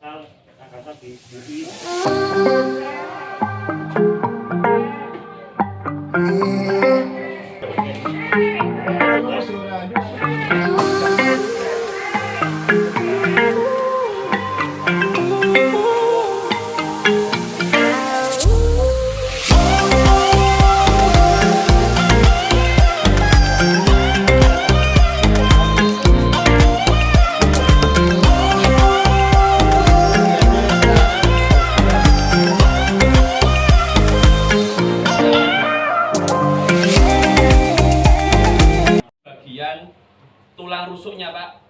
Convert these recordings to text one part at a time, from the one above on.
angkasa di budi. Tulang rusuknya Pak,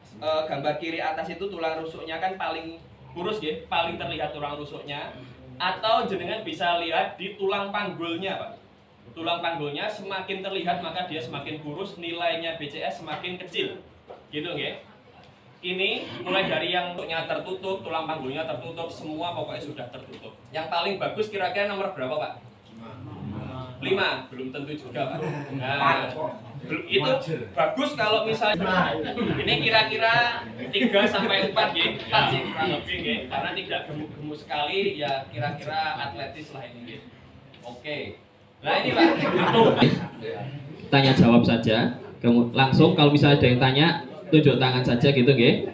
gambar kiri atas itu tulang rusuknya kan paling kurus ya, paling terlihat tulang rusuknya. Atau jenengan bisa lihat di tulang panggulnya Pak. Tulang panggulnya semakin terlihat maka dia semakin kurus, nilainya BCS semakin kecil. Gitu ya. Ini mulai dari yang tertutup, tulang panggulnya tertutup, semua pokoknya sudah tertutup. Yang paling bagus kira-kira nomor berapa Pak? 5, belum tentu juga Pak. Nah, itu bagus kalau misalnya ini kira-kira 3 sampai 4 ya, 4 sih kurang lebih ya, karena tidak gemuk-gemuk sekali ya, kira-kira atletis lah ini. Oke. Nah ini Pak. Tanya jawab saja. Langsung kalau misalnya ada yang tanya, tunjuk tangan saja gitu nggih.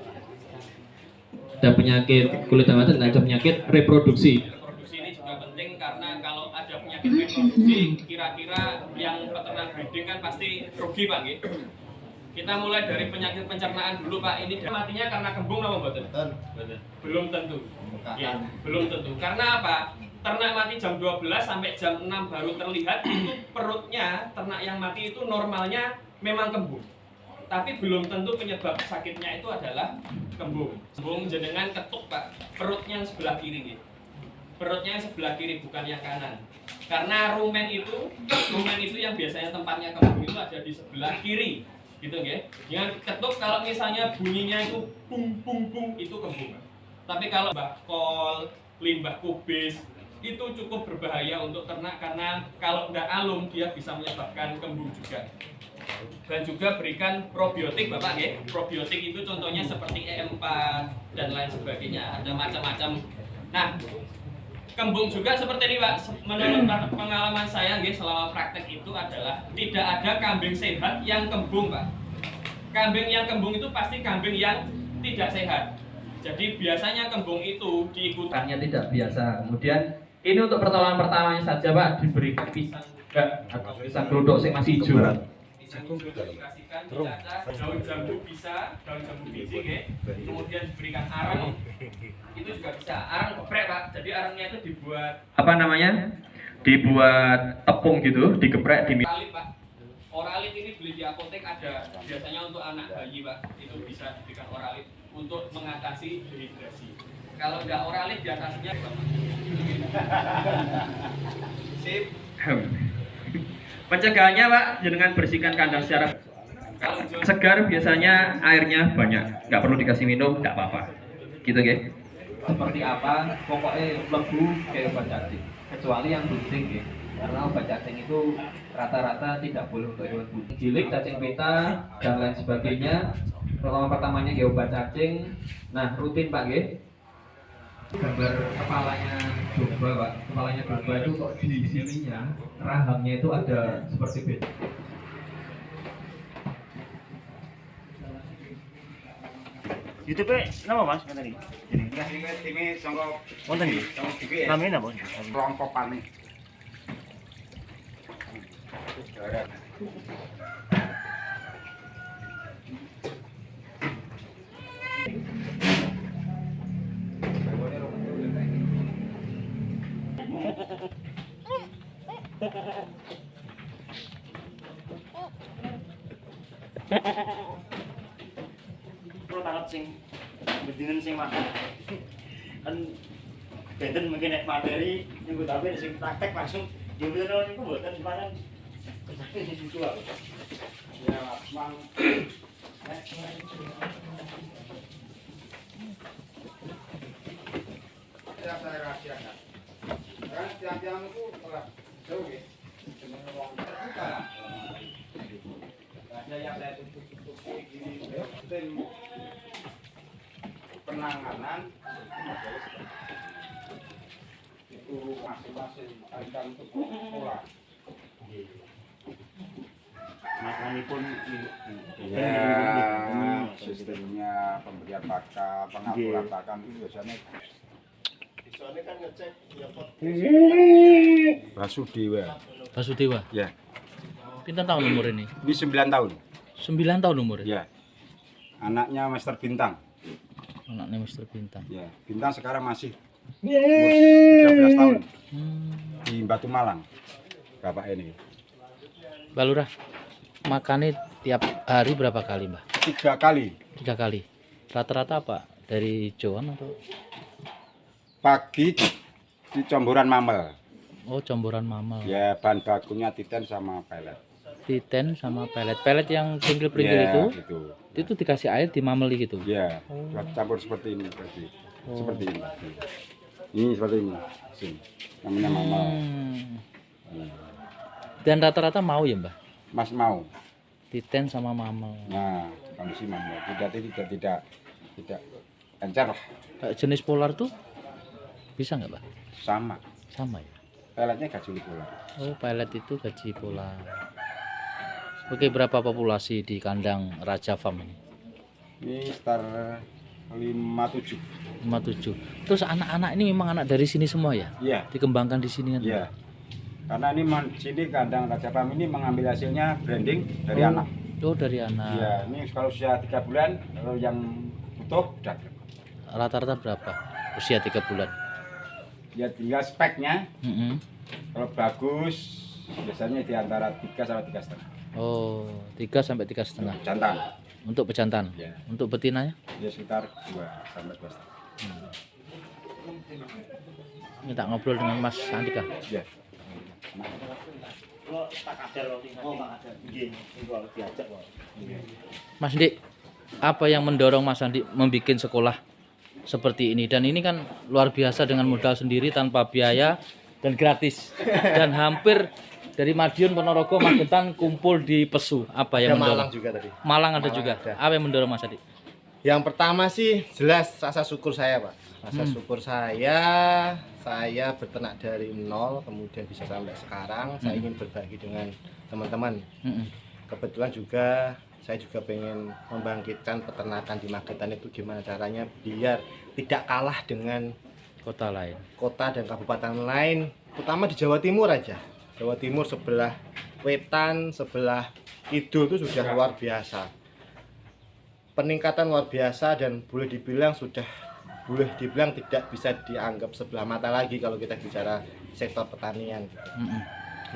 Ada penyakit kulit dan mata, ada penyakit reproduksi. Ini juga penting karena kalau ada penyakit reproduksi, kira-kira yang peternak breeding kan pasti rugi Pak gitu. Kita mulai dari penyakit pencernaan dulu Pak. Ini matinya karena kembung apa mboten? Belum tentu. Ya, belum tentu. Karena apa? Ternak mati jam 12 sampai jam 6 baru terlihat itu perutnya ternak yang mati itu normalnya memang kembung. Tapi belum tentu penyebab sakitnya itu adalah kembung. Kembung jenengan ketuk Pak, perutnya yang sebelah kiri gitu. Perutnya yang sebelah kiri bukan yang kanan. Karena rumen itu yang biasanya tempatnya kembung itu ada di sebelah kiri. Gitu nggih. Dengan ketuk kalau misalnya bunyinya itu bung bung bung itu kembung. Tapi kalau limbah kol, limbah kubis itu cukup berbahaya untuk ternak karena kalau tidak alum dia bisa menyebabkan kembung juga. Dan juga berikan probiotik Bapak ya. Probiotik itu contohnya seperti E4 dan lain sebagainya. Ada macam-macam. Nah, kembung juga seperti ini Pak. Menurut pengalaman saya selama praktek itu adalah tidak ada kambing sehat yang kembung Pak. Kambing yang kembung itu pasti kambing yang tidak sehat. Jadi biasanya kembung itu diikutannya tidak biasa. Kemudian ini untuk pertolongan pertamanya saja Pak, diberikan pisang juga atau pisang geruduk yang masih hijau. Pisang hijau dikasihkan, dicacah, daun jambu bisa, daun jambu biji ya. Kemudian diberikan arang. Itu juga bisa. Arang geprek Pak. Jadi arangnya itu dibuat apa namanya? Dibuat tepung gitu, digeprek di Oralit Pak. Oralit ini beli di apotek ada, biasanya untuk anak bayi Pak. Itu bisa diberikan oralit untuk mengatasi dehidrasi. Kalau nggak oralit di atasnya sip. Pencegahannya Pak, dengan bersihkan kandang secara kalau segar biasanya airnya banyak, nggak perlu dikasih minum, nggak apa-apa. Gitu guys. Seperti apa? Pokoknya lebu kayak obat cacing, kecuali yang bunting ya. Karena obat cacing itu rata-rata tidak boleh untuk hewan bunting. Gilik, cacing pita dan lain sebagainya. Pertamanya kayak obat cacing. Nah rutin Pak guys. Gambar kepalanya domba Pak. Kepalanya domba itu kok di sininya rahangnya itu ada seperti beda. YouTube nama Mas kata ini. Ini sangko wonten iki. Namanya napa? Rongkopane. Tangan sing bendinen sing makan kan benten mungkin nek materi niku tapi sing praktek langsung yo bener niku mboten panen kesane situ aku ya mang ya saya rahasiakan kan tiang-tiang itu ora jauh ya dengan wong terbuka ada yang saya tutup-tutupi gini penanganan itu masing-masing kandang untuk pola. Makanipun Ya, sistemnya pemberian pakan, pengapuran pakan itu biasanya soalnya kan ngecek ya pot Basudewa. Basudewa. Ya, Pinten tahun umur ini? ini 9 tahun. 9 tahun umur. Ya, anaknya Master Bintang. Anaknya Mister Bintang. Ya, Bintang sekarang masih umur 13 tahun di Batu Malang. Bapak ini Mbak Lurah, makannya tiap hari berapa kali, Mbak? 3 kali. 3 kali. Rata-rata apa? Dari hijauan atau? Pagi di Comboran Mamel. Oh, comboran mama. Ya, bahan bakunya titen sama pelet. Titen sama pelet. Pelet yang pringgil-pringgil Ya, itu, gitu. itu dikasih air dimameli gitu. Ya, campur seperti ini tadi. Oh. Seperti ini. Ini seperti ini. Sini. Namanya mamel. Hmm. Dan rata-rata mau ya, Mbak? Mas mau. Titen sama mamel. Nah, kondisi mamel. Tidak encer lah. Kayak jenis polar tuh bisa nggak, Mbak? Sama. Sama ya. Peletnya gajul pula. Oh, pelet itu gaji polar. Oke, berapa populasi di kandang Raja Farm ini? Ini sekitar 57. 57. Terus anak-anak ini memang anak dari sini semua ya? Iya. Dikembangkan di sini kan? Iya. Karena ini sini kandang Raja Farm ini mengambil hasilnya branding dari anak. Oh, dari anak. Iya, ini kalau usia 3 bulan, kalau yang utuh udah. Rata-rata berapa? Usia 3 bulan. Ya tinggal speknya. Mm-mm. Kalau bagus biasanya di antara 3 sampai 3,5. Oh, 3 sampai 3,5. Jantan. Untuk pejantan. Ya. Untuk betinanya? Ya sekitar 2 sampai 2,5. Minta ngobrol dengan Mas Andika. Ya. kalau tak kadar loh tinggal tak kadar nggih niku diajak kok. Mas Dik, apa yang mendorong Mas Andi membuat sekolah seperti ini? Dan ini kan luar biasa dengan modal sendiri tanpa biaya dan gratis. Dan hampir dari Madiun, Ponorogo, Magetan kumpul di Pesu. Apa yang Ada mendorong? Malang juga tadi. Malang ada Malang juga. ada. Apa yang mendorong Mas Andi? Yang pertama sih jelas rasa syukur saya, Pak. Rasa syukur saya berternak dari nol kemudian bisa sampai sekarang. Saya ingin berbagi dengan teman-teman. Mm-mm. Kebetulan juga saya juga pengen membangkitkan peternakan di Magetan itu gimana caranya biar tidak kalah dengan Kota lain. kota dan kabupaten lain, terutama di Jawa Timur aja. Jawa Timur sebelah wetan, sebelah kidul itu sudah luar biasa. Peningkatan luar biasa dan boleh dibilang tidak bisa dianggap sebelah mata lagi kalau kita bicara sektor pertanian. Mm-mm.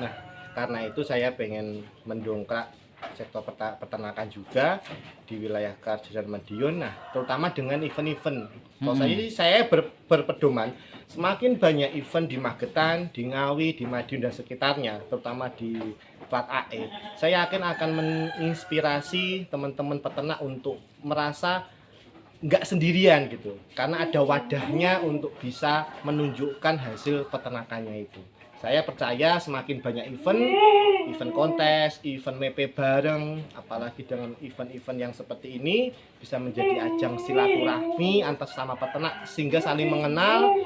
Nah, karena itu saya pengen mendongkrak sektor peternakan juga di wilayah Karjo dan Madiun. Nah, terutama dengan event-event. Kalau saya berpedoman semakin banyak event di Magetan, di Ngawi, di Madiun dan sekitarnya, terutama di plat AE, saya yakin akan menginspirasi teman-teman peternak untuk merasa nggak sendirian gitu, karena ada wadahnya untuk bisa menunjukkan hasil peternakannya itu. Saya percaya semakin banyak event kontes, event MP bareng, apalagi dengan event-event yang seperti ini bisa menjadi ajang silaturahmi antar sama peternak sehingga saling mengenal.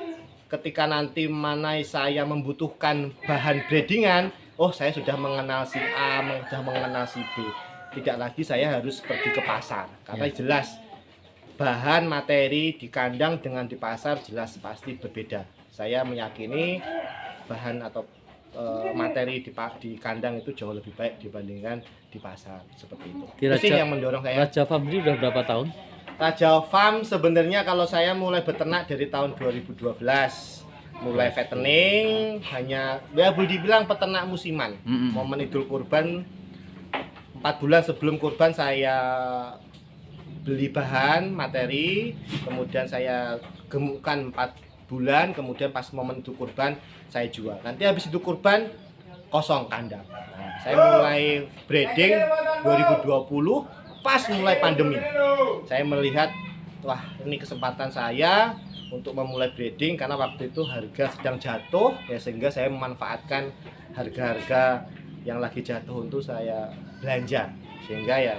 Ketika nanti mana saya membutuhkan bahan breedingan, oh saya sudah mengenal si A, sudah mengenal si B. Tidak lagi saya harus pergi ke pasar, karena jelas bahan materi di kandang dengan di pasar jelas pasti berbeda. Saya meyakini bahan atau materi di kandang itu jauh lebih baik dibandingkan di pasar seperti itu. Di Itu sih Raja- yang mendorong saya. Raja Farm ini udah berapa tahun? Raja Farm sebenarnya kalau saya mulai beternak dari tahun 2012, mulai fattening, hanya ya boleh dibilang peternak musiman. Momen Idul Kurban 4 bulan sebelum kurban saya beli bahan materi, kemudian saya gemukkan 4 bulan, kemudian pas momen itu kurban saya jual. Nanti habis itu kurban kosong kandang. Nah, saya mulai breeding 2020 pas mulai pandemi. Saya melihat wah ini kesempatan saya untuk memulai breeding karena waktu itu harga sedang jatuh ya, sehingga saya memanfaatkan harga-harga yang lagi jatuh untuk saya belanja, sehingga ya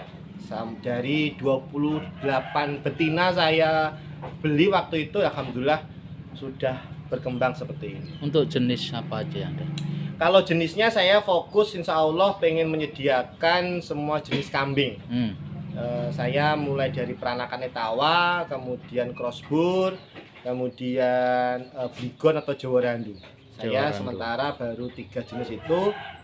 dari 28 betina saya beli waktu itu alhamdulillah sudah berkembang seperti ini. Untuk jenis apa aja yang ada? Kalau jenisnya saya fokus insya Allah pengen menyediakan semua jenis kambing. Saya mulai dari peranakan etawa, kemudian crossbur, kemudian Bligon atau Jawa Randu. Saya Randu. sementara baru 3 jenis itu,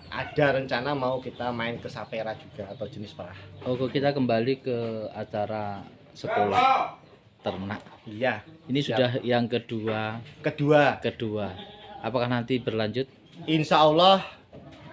ada rencana mau kita main ke Sapera juga atau jenis perah. Oke, kita kembali ke acara sekolah ternak. Iya. Ini Siap. sudah yang kedua. Kedua, Apakah nanti berlanjut? insya Allah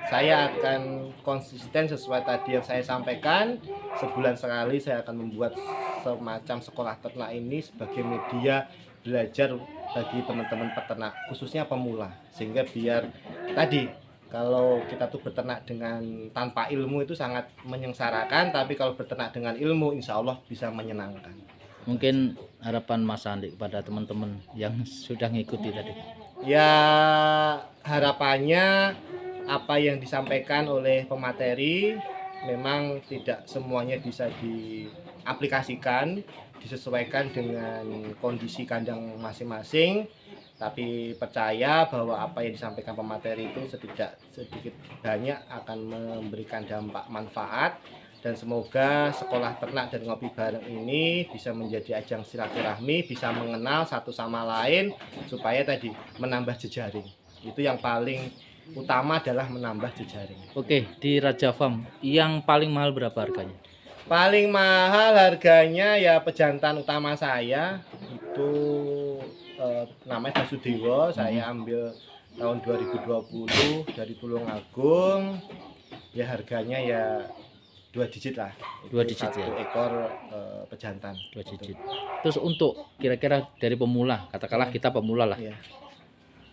saya akan konsisten sesuai tadi yang saya sampaikan. Sebulan sekali saya akan membuat semacam sekolah ternak ini sebagai media belajar bagi teman-teman peternak, khususnya pemula. Sehingga biar tadi, kalau kita tuh beternak dengan tanpa ilmu itu sangat menyengsarakan, tapi kalau beternak dengan ilmu insya Allah bisa menyenangkan. Mungkin harapan Mas Andi kepada teman-teman yang sudah ngikuti tadi. Ya, harapannya apa yang disampaikan oleh pemateri memang tidak semuanya bisa diaplikasikan, disesuaikan dengan kondisi kandang masing-masing, tapi percaya bahwa apa yang disampaikan pemateri itu sedikit banyak akan memberikan dampak manfaat, dan semoga sekolah ternak dan ngopi bareng ini bisa menjadi ajang silaturahmi, bisa mengenal satu sama lain supaya tadi menambah jejaring. Itu yang paling utama, adalah menambah jejaring. Oke, di Raja Farm yang paling mahal berapa harganya? Paling mahal harganya ya pejantan utama saya itu namanya Basudewa. Saya ambil tahun 2020 dari Tulungagung. Ya harganya ya 2 digit lah. 2 digit Satu ya? ekor pejantan. 2 digit. Terus untuk kira-kira dari pemula, katakanlah kita pemula lah, Iya.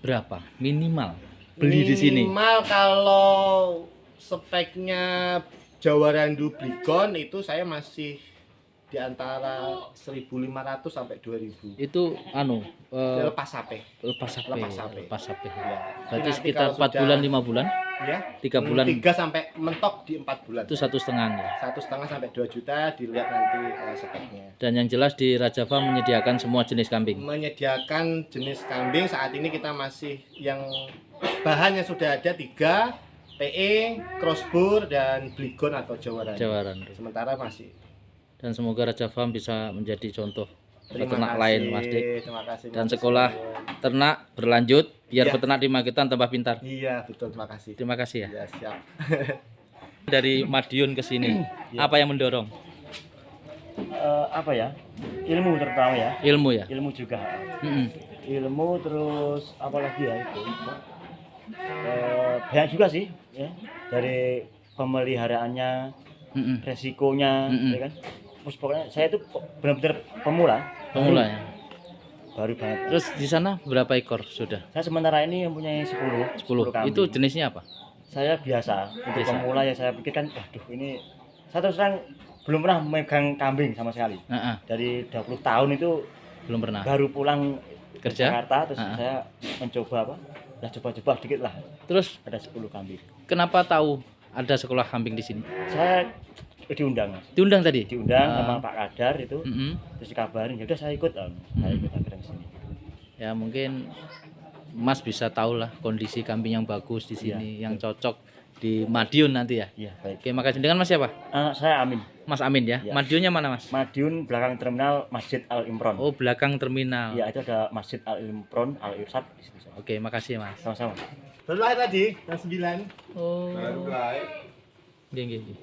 berapa minimal beli di sini? Minimal kalau speknya Jawa Randu Bligon itu saya masih di antara 1.500 sampai 2.000. Itu Lepas sape. lepas sape. Lepas sape. Ya. Berarti Nanti sekitar kalau 4 sudah- bulan 5 bulan, Ya. 3 bulan 3 sampai mentok di 4 bulan. itu 1,5 ya. 1,5 sampai 2 juta, dilihat nanti speknya. Dan yang jelas di Raja Farm menyediakan semua jenis kambing. Menyediakan jenis kambing saat ini kita masih yang bahannya sudah ada 3, PE, crossbur, dan Bligon atau Jawa Randu. Jawa Randu. Sementara masih. Dan semoga Raja Farm bisa menjadi contoh Terima peternak kasih, lain, Mas Dik. terima kasih, Dan Mas. sekolah ternak berlanjut biar Iya. peternak di Magetan tambah pintar. Iya betul, terima kasih. Terima kasih ya. Ya siap. Dari Madiun ke sini, apa yang mendorong? Apa ya? Ilmu terutama ya. Ilmu ya. Ilmu juga. Mm-mm. Ilmu, terus apa lagi ya itu? Banyak juga sih ya. Dari pemeliharaannya, Mm-mm. resikonya, Mm-mm. ya kan. Terus pokoknya saya itu benar-benar pemula. Pemula ya. Baru banget. Terus di sana berapa ekor sudah? Saya sementara ini mempunyai 10 10. kambing. Itu jenisnya apa? Saya biasa. Untuk Biasa. pemula ya saya pikirkan, waduh ini saya terus terang belum pernah memegang kambing sama sekali. Nah, Dari 20 tahun itu belum pernah. baru pulang ke Kerja? Jakarta, terus Ah. saya mencoba apa? Ya coba-coba dikit lah. Terus Ada 10 kambing. kenapa tahu ada sekolah kambing di sini? Saya diundang, Mas. Diundang tadi? Diundang Ah. sama Pak Kadar itu, Mm-mm. terus dikabarin, ya udah saya ikut, saya ikut akhirnya ke sini. Ya mungkin Mas bisa tahu lah kondisi kambing yang bagus di sini, yang cocok di Madiun nanti ya. Iya, baik. Oke, makasih. Dengan Mas siapa? Saya Amin. Mas Amin ya. Ya. Madiunnya mana Mas? Madiun belakang terminal Masjid Al Imron. Oh, belakang terminal. Iya, itu ada Masjid Al Imron, Al Irsad di situ. Oke, makasih Mas. Sama-sama. Baru lahir tadi, jam 9. Oh. Nggih, nggih, nggih.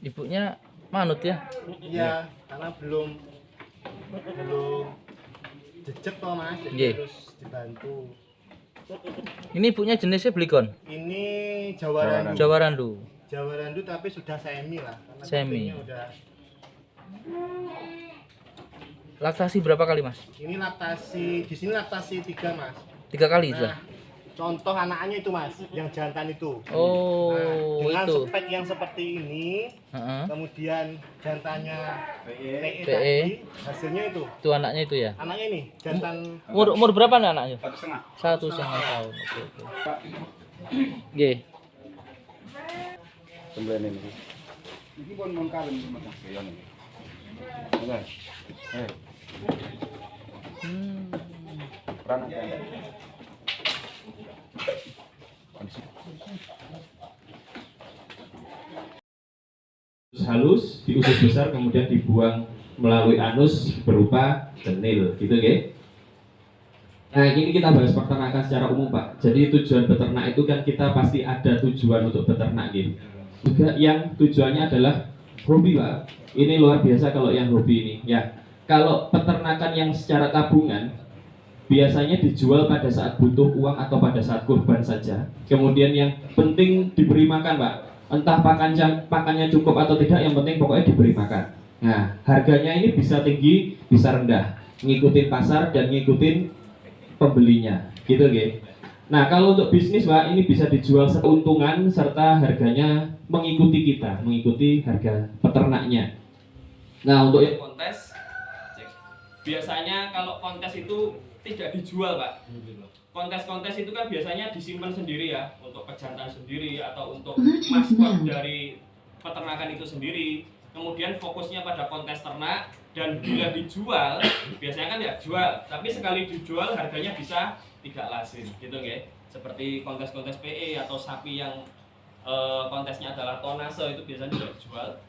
Ibunya manut ya? Iya, karena belum jejak toh Mas, jadi Iya. harus dibantu. Ini ibunya jenisnya Bligon. Ini Jawa Randu. Jawa Randu. Jawa Randu tapi sudah semi lah, karena Semi. kambingnya udah. Laktasi berapa kali Mas? Ini laktasi, di sini laktasi 3 Mas. 3 kali itu. Nah, contoh anaknya itu Mas, yang jantan itu. Oh, Nah, dengan itu. spek yang seperti ini, Heeh. kemudian jantannya PE PE. tadi, hasilnya itu. Itu anaknya itu ya. Anaknya ini jantan Umur berapa nih anaknya? 1,5. 1,5 tahun. Oke, oke. Nggih. Sembilan ini. Ini pun mau kawin sama Mas Beyon ini. Kurang ada. Halus di usus besar kemudian dibuang melalui anus berupa cenil gitu ya. Nah ini kita bahas peternakan secara umum Pak. Jadi tujuan beternak itu kan kita pasti ada tujuan untuk beternak gitu. Juga yang tujuannya adalah hobi Pak. Ini luar biasa kalau yang hobi ini ya. Kalau peternakan yang secara tabungan biasanya dijual pada saat butuh uang atau pada saat kurban saja. Kemudian yang penting diberi makan Pak. Entah pakannya cukup atau tidak, yang penting pokoknya diberi makan. Nah harganya ini bisa tinggi, bisa rendah, ngikutin pasar dan ngikutin pembelinya gitu ya. Nah kalau untuk bisnis Pak, ini bisa dijual keuntungan serta harganya mengikuti kita, mengikuti harga peternaknya. Nah untuk yang kontes, biasanya kalau kontes itu tidak dijual Pak. Kontes-kontes itu kan biasanya disimpan sendiri ya, untuk pejantan sendiri atau untuk maskot dari peternakan itu sendiri. Kemudian fokusnya pada kontes ternak, dan bila dijual biasanya kan ya jual, tapi sekali dijual harganya bisa tidak lazim gitu ya. Seperti kontes-kontes PE atau sapi yang kontesnya adalah tonase itu biasanya tidak dijual.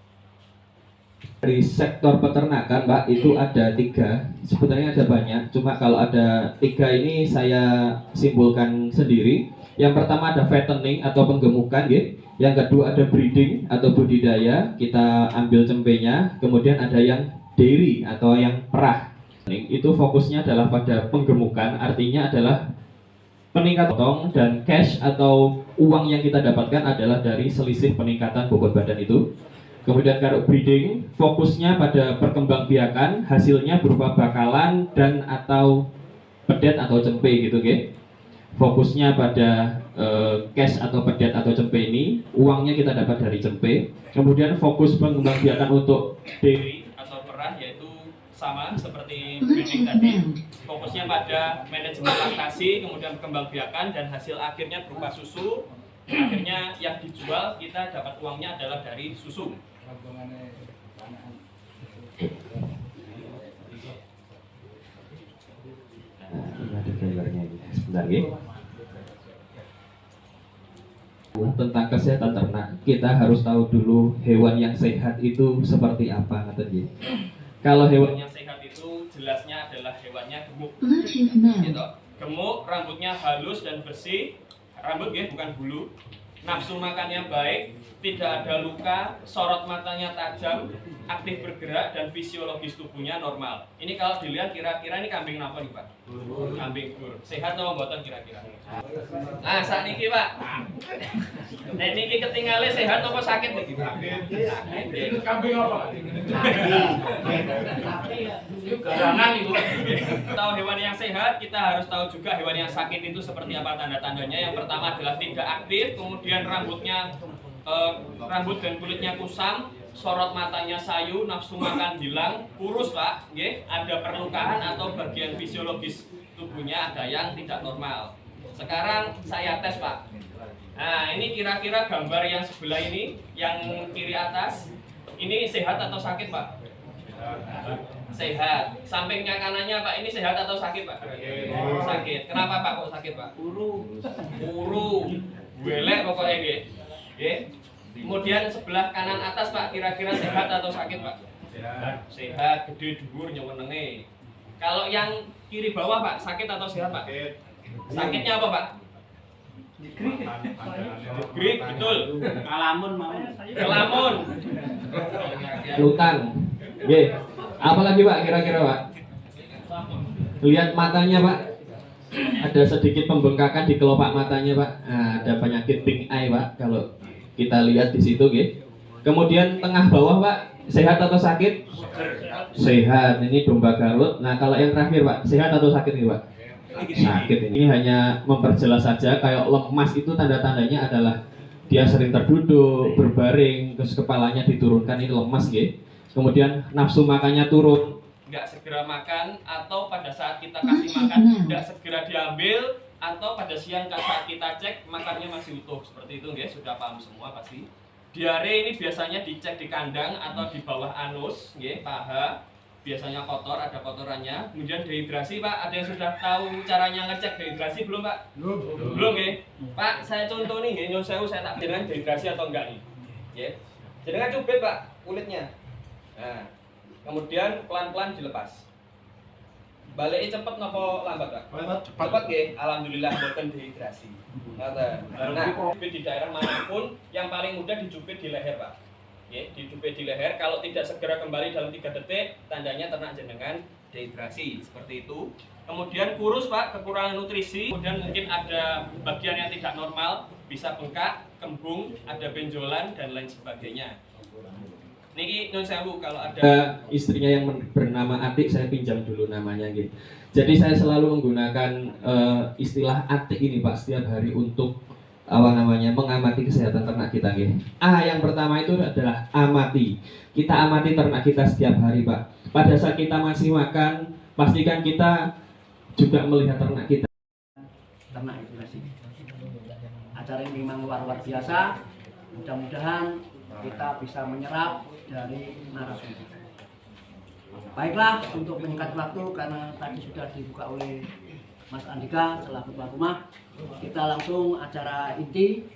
Dari sektor peternakan Pak itu ada 3, sebenarnya ada banyak, cuma kalau ada 3 ini saya simpulkan sendiri. Yang pertama ada fattening atau penggemukan gitu. Yang kedua ada breeding atau budidaya, kita ambil cempenya. Kemudian ada yang dairy atau yang perah. Itu fokusnya adalah pada penggemukan, artinya adalah peningkatan potong dan cash atau uang yang kita dapatkan adalah dari selisih peningkatan bobot badan itu. Kemudian kalau breeding fokusnya pada perkembangbiakan, hasilnya berupa bakalan dan atau pedet atau cempe gitu ya. Fokusnya pada cash atau pedet atau cempe ini, uangnya kita dapat dari cempe. Kemudian fokus pengembangbiakan untuk dairy atau perah yaitu sama seperti breeding tadi. Fokusnya pada manajemen laktasi, kemudian perkembangbiakan dan hasil akhirnya berupa susu. Akhirnya yang dijual kita dapat uangnya adalah dari susu. Nah, ini ada gambarnya ini. Sebentar ya. Tentang kesehatan ternak, kita harus tahu dulu hewan yang sehat itu seperti apa, ngerti? Kalau hewan yang sehat itu jelasnya adalah hewannya gemuk. Gitu. Gemuk, rambutnya halus dan bersih, rambut ya bukan bulu. Nafsu makannya baik, tidak ada luka, sorot matanya tajam, aktif bergerak dan fisiologis tubuhnya normal. Ini kalau dilihat kira-kira ini kambing apa nih Pak? Kambing gur. Sehat atau mboten kira-kira? Nah, saat ini Pak. Nek niki ketinggalan sehat apa sakit niki? Kambing apa? Jangan Ibu. Tahu hewan yang sehat, kita harus tahu juga hewan yang sakit itu seperti apa tanda-tandanya. Yang pertama adalah tidak aktif, kemudian rambutnya rambut dan kulitnya kusam, sorot matanya sayu, nafsu makan hilang, kurus Pak, nggih, ada perlukaan atau bagian fisiologis tubuhnya ada yang tidak normal. Sekarang saya tes Pak. Nah, ini kira-kira gambar yang sebelah ini, yang kiri atas, ini sehat atau sakit Pak? Sehat. Sampingnya kanannya Pak, ini sehat atau sakit Pak? Sakit. Kenapa Pak kok sakit Pak? Uru. Welek pokoknya nggih. Nggih. Kemudian sebelah kanan atas Pak, kira-kira sehat atau sakit Pak? Sehat, gede dhuwur nyewenenge. Kalau yang kiri bawah Pak, sakit atau sehat Pak? Sakitnya apa Pak? Grik, betul. Kalamun mau. Kelamun. Lutang. Nggih. Apa lagi Pak kira-kira Pak? Lihat matanya Pak. Ada sedikit pembengkakan di kelopak matanya Pak. Nah, ada penyakit pink eye Pak kalau kita lihat di situ nggih. Kemudian tengah bawah Pak, sehat atau sakit? Sehat. Ini domba Garut. Nah, kalau yang terakhir Pak, sehat atau sakit nih Pak? Sakit. Ini hanya memperjelas saja, kayak lemas itu tanda-tandanya adalah dia sering terduduk, berbaring, terus kepalanya diturunkan, ini lemas nggih. Kemudian nafsu makannya turun, nggak segera makan, atau pada saat kita kasih makan nggak segera diambil, atau pada siang saat kita cek makannya masih utuh, seperti itu nggih. Sudah paham semua pasti. Diare ini biasanya dicek di kandang atau di bawah anus, nggih, paha. Biasanya kotor, ada kotorannya. Kemudian dehidrasi, Pak. Ada yang sudah tahu caranya ngecek dehidrasi belum, Pak? Belum, nggih. Pak, saya contoh nih, nggih, nyuwun sewu, saya tak jenengan dehidrasi atau enggak nih. Nggih. Jenengan cubit, Pak, kulitnya. Nah, kemudian pelan-pelan dilepas. Baliknya cepet nopo lambat, Pak? Cepet, nggih. Alhamdulillah boten dehidrasi. Ngoten. Nah, cubit di daerah manapun yang paling mudah dicubit di leher, Pak. Ya, dicubit di leher, kalau tidak segera kembali dalam 3 detik, tandanya ternak jenengan dehidrasi, seperti itu. Kemudian kurus, Pak, kekurangan nutrisi, kemudian mungkin ada bagian yang tidak normal, bisa bengkak, kembung, ada benjolan, dan lain sebagainya. Niki nyuwun sewu, kalau ada istrinya yang bernama Atik, saya pinjam dulu namanya gitu. Jadi saya selalu menggunakan istilah Atik ini, Pak, setiap hari untuk mengamati kesehatan ternak kita, nggih. Yang pertama itu adalah amati. Kita amati ternak kita setiap hari, Pak. Pada saat kita masih makan, pastikan kita juga melihat ternak kita. Ternak edukasi. Acara ini memang luar biasa. Mudah-mudahan kita bisa menyerap dari narasumber. Baiklah, untuk menyingkat waktu karena tadi sudah dibuka oleh Mas Andika selaku tuan rumah, kita langsung acara inti.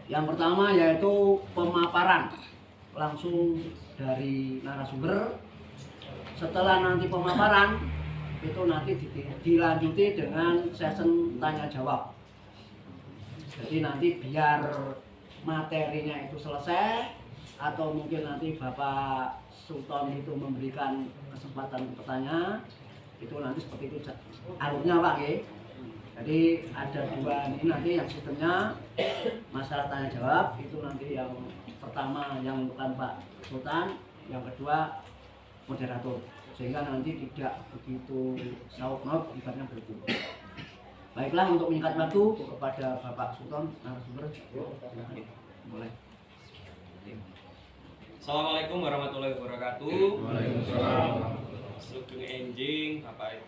Yang pertama yaitu pemaparan langsung dari narasumber. Setelah nanti pemaparan itu nanti dilanjuti dengan session tanya jawab. Jadi nanti biar materinya itu selesai, atau mungkin nanti Bapak Sultan itu memberikan kesempatan bertanya, itu nanti seperti itu alurnya, Pak, ya. Jadi ada 2 ini nanti yang sistemnya masalah tanya jawab, itu nanti yang pertama yang bukan Pak Sultan, yang kedua moderator, sehingga nanti tidak begitu saut-maut ibaratnya begitu. Baiklah, untuk menyingkat waktu kepada Bapak Sultan narasumber, boleh. Assalamualaikum warahmatullahi wabarakatuh. Waalaikumsalam. Sugeng enjing Bapak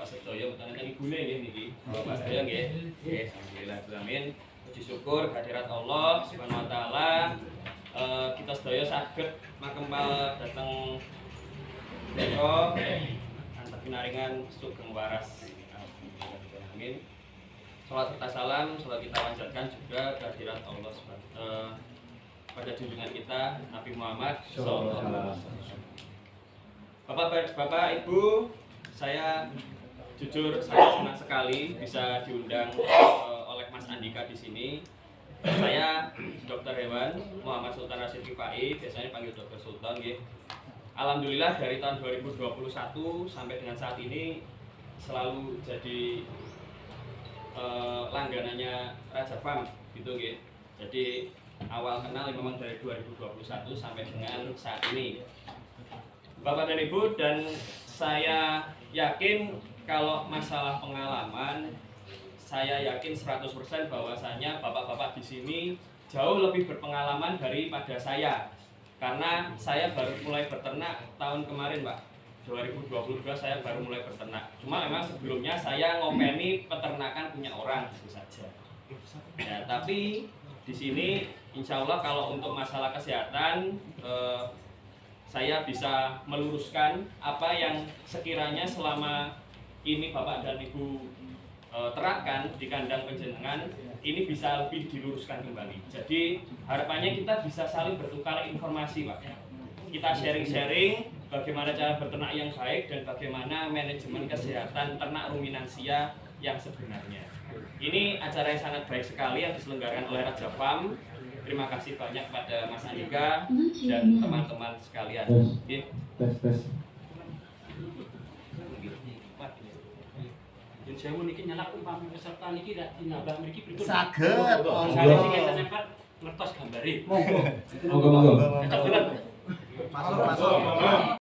sedaya utawa ibune nggih niki. Bapak sedaya nggih. Nggih, alhamdulillah amin. Puji syukur kehadirat Allah Subhanahu wa taala. Kita sedaya saged makempal dhateng menika antar pinaringan sugeng waras. Amin. Salat kita salam, salat kita panjatkan juga kehadirat Allah pada junjungan kita Nabi Muhammad SAW. Bapak, Ibu, saya jujur saya senang sekali bisa diundang oleh Mas Andika di sini. Saya dokter hewan Muhammad Sultan Rashid Kifai, biasanya panggil Dokter Sultan, gitu. Alhamdulillah dari tahun 2021 sampai dengan saat ini selalu jadi langganannya Raja Farm, gitu, gitu. Jadi awal kenal memang dari 2021 sampai dengan saat ini. Bapak dan Ibu, dan saya yakin kalau masalah pengalaman, saya yakin 100% bahwasanya bapak-bapak di sini jauh lebih berpengalaman daripada saya. Karena saya baru mulai beternak tahun kemarin, Pak. 2022 saya baru mulai beternak. Cuma memang sebelumnya saya ngopeni peternakan punya orang, itu saja. Ya, tapi di sini insya Allah kalau untuk masalah kesehatan saya bisa meluruskan apa yang sekiranya selama ini Bapak dan Ibu terapkan di kandang penjenengan, ini bisa lebih diluruskan kembali. Jadi harapannya kita bisa saling bertukar informasi, Pak. Kita sharing-sharing bagaimana cara berternak yang baik dan bagaimana manajemen kesehatan ternak ruminansia yang sebenarnya. Ini acara yang sangat baik sekali yang diselenggarakan oleh Raja Farm. Terima kasih banyak pada Mas Andika dan teman-teman sekalian. Tes. Yang saya mau niki nyalak umpami peserta niki dak dinambah mriki pripun? Saged. Saya sing kita sempat ngertos gambare. Monggo. Masuk. Masuk.